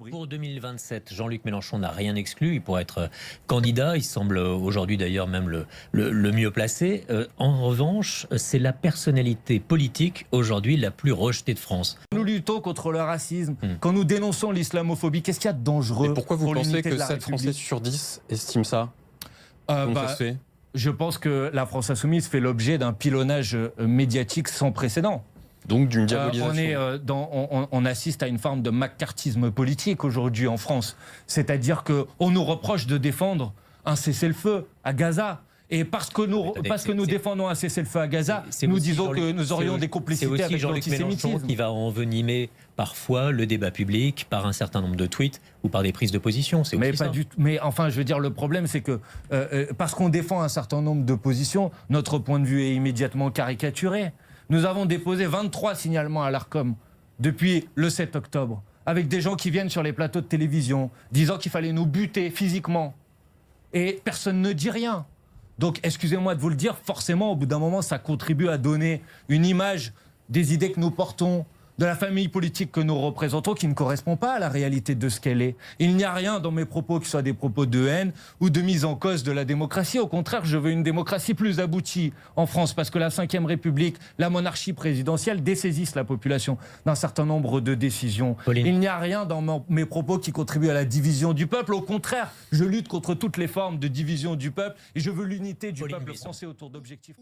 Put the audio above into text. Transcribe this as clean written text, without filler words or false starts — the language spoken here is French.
Pour 2027, Jean-Luc Mélenchon n'a rien exclu. Il pourrait être candidat. Il semble aujourd'hui d'ailleurs même le mieux placé. En revanche, c'est la personnalité politique aujourd'hui la plus rejetée de France. Nous luttons contre le racisme. Quand nous dénonçons l'islamophobie, qu'est-ce qu'il y a de dangereux? Et pourquoi vous pour pensez l'unité que de la 7 Français République sur 10 estiment ça? Comment ça se fait? Je pense que la France insoumise fait l'objet d'un pilonnage médiatique sans précédent. Donc d'une diabolisation. On assiste à une forme de macartisme politique aujourd'hui en France. C'est-à-dire qu'on nous reproche de défendre un cessez-le-feu à Gaza. Et parce que nous défendons un cessez-le-feu à Gaza, nous disons que nous aurions des complicités avec Jean-Luc Mélenchon l'antisémitisme. qui va envenimer parfois le débat public par un certain nombre de tweets ou par des prises de position. C'est aussi ça. Mais enfin, je veux dire, le problème, c'est que parce qu'on défend un certain nombre de positions, notre point de vue est immédiatement caricaturé. Nous avons déposé 23 signalements à l'Arcom depuis le 7 octobre, avec des gens qui viennent sur les plateaux de télévision, disant qu'il fallait nous buter physiquement. Et personne ne dit rien. Donc, excusez-moi de vous le dire, forcément, au bout d'un moment, ça contribue à donner une image des idées que nous portons, de la famille politique que nous représentons, qui ne correspond pas à la réalité de ce qu'elle est. Il n'y a rien dans mes propos qui soient des propos de haine ou de mise en cause de la démocratie. Au contraire, je veux une démocratie plus aboutie en France, parce que la Ve République, la monarchie présidentielle dessaisissent la population d'un certain nombre de décisions. Pauline. Il n'y a rien dans mes propos qui contribue à la division du peuple. Au contraire, je lutte contre toutes les formes de division du peuple et je veux l'unité du peuple français autour d'objectifs.